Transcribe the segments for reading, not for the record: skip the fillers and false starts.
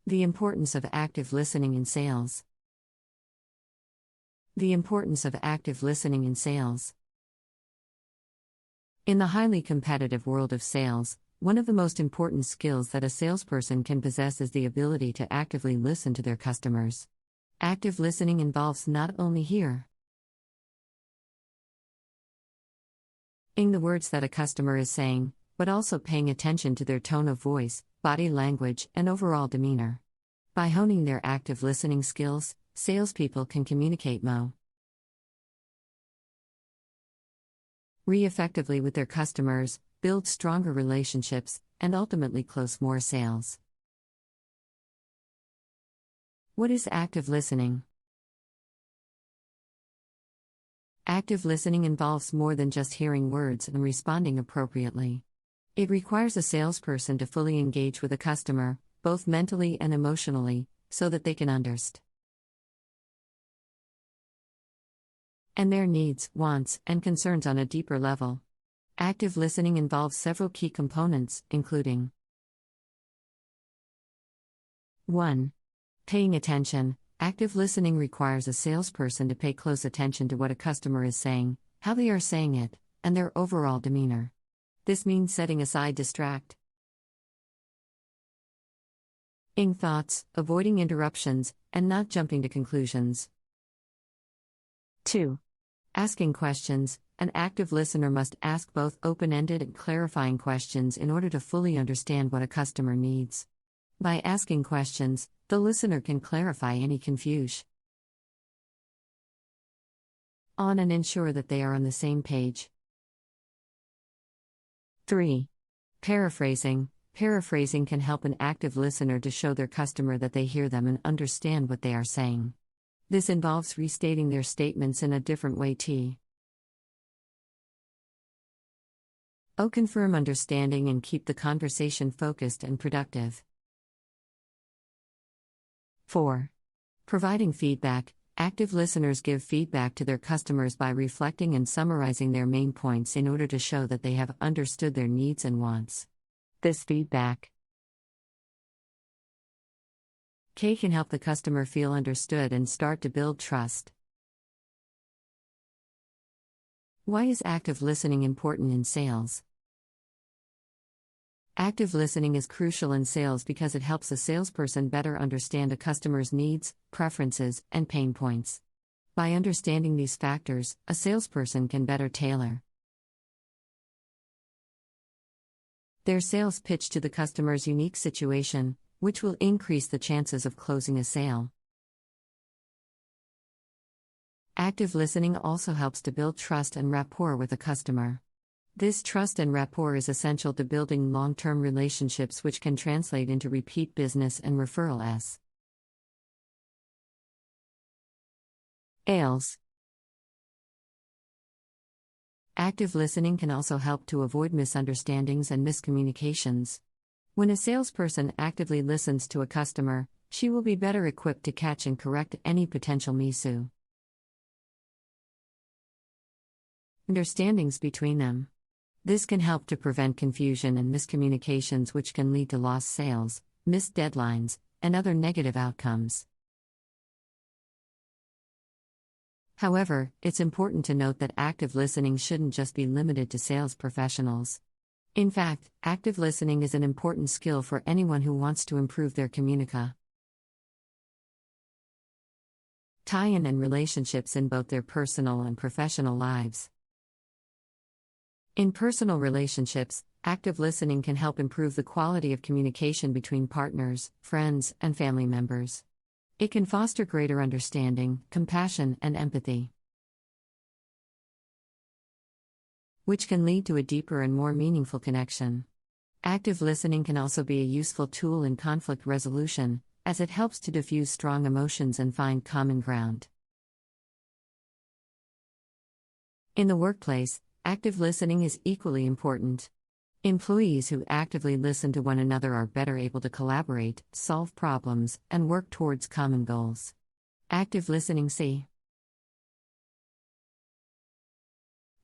The importance of active listening in sales. The importance of active listening in sales. In the highly competitive world of sales, one of the most important skills that a salesperson can possess is the ability to actively listen to their customers. Active listening involves not only hearing the words that a customer is saying, but also paying attention to their tone of voice, body language, and overall demeanor. By honing their active listening skills, salespeople can communicate more effectively with their customers, build stronger relationships, and ultimately close more sales. What is active listening? Active listening involves more than just hearing words and responding appropriately. It requires a salesperson to fully engage with a customer, both mentally and emotionally, so that they can understand their needs, wants, and concerns on a deeper level. Active listening involves several key components, including 1. Paying attention. Active listening requires a salesperson to pay close attention to what a customer is saying, how they are saying it, and their overall demeanor. This means setting aside distracting thoughts, avoiding interruptions, and not jumping to conclusions. 2. Asking questions. An active listener must ask both open-ended and clarifying questions in order to fully understand what a customer needs. By asking questions, the listener can clarify any confusion and ensure that they are on the same page. 3. Paraphrasing. Paraphrasing can help an active listener to show their customer that they hear them and understand what they are saying. This involves restating their statements in a different way to confirm understanding and keep the conversation focused and productive. 4. Providing feedback. Active listeners give feedback to their customers by reflecting and summarizing their main points in order to show that they have understood their needs and wants. This feedback can help the customer feel understood and start to build trust. Why is active listening important in sales? Active listening is crucial in sales because it helps a salesperson better understand a customer's needs, preferences, and pain points. By understanding these factors, a salesperson can better tailor their sales pitch to the customer's unique situation, which will increase the chances of closing a sale. Active listening also helps to build trust and rapport with a customer. This trust and rapport is essential to building long-term relationships, which can translate into repeat business and referral sales. Active listening can also help to avoid misunderstandings and miscommunications. When a salesperson actively listens to a customer, she will be better equipped to catch and correct any potential misunderstandings between them. This can help to prevent confusion and miscommunications, which can lead to lost sales, missed deadlines, and other negative outcomes. However, it's important to note that active listening shouldn't just be limited to sales professionals. In fact, active listening is an important skill for anyone who wants to improve their communication and relationships in both their personal and professional lives. In personal relationships, active listening can help improve the quality of communication between partners, friends, and family members. It can foster greater understanding, compassion, and empathy, which can lead to a deeper and more meaningful connection. Active listening can also be a useful tool in conflict resolution, as it helps to diffuse strong emotions and find common ground. In the workplace, active listening is equally important. Employees who actively listen to one another are better able to collaborate, solve problems, and work towards common goals. Active listening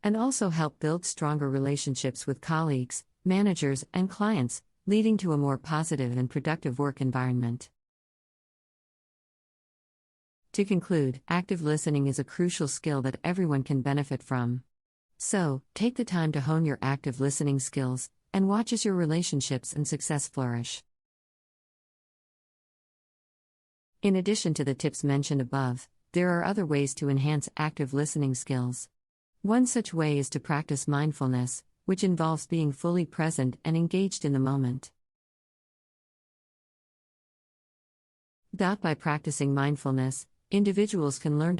and also help build stronger relationships with colleagues, managers, and clients, leading to a more positive and productive work environment. To conclude, active listening is a crucial skill that everyone can benefit from. So, take the time to hone your active listening skills, and watch as your relationships and success flourish. In addition to the tips mentioned above, there are other ways to enhance active listening skills. One such way is to practice mindfulness, which involves being fully present and engaged in the moment. By practicing mindfulness, individuals can learn to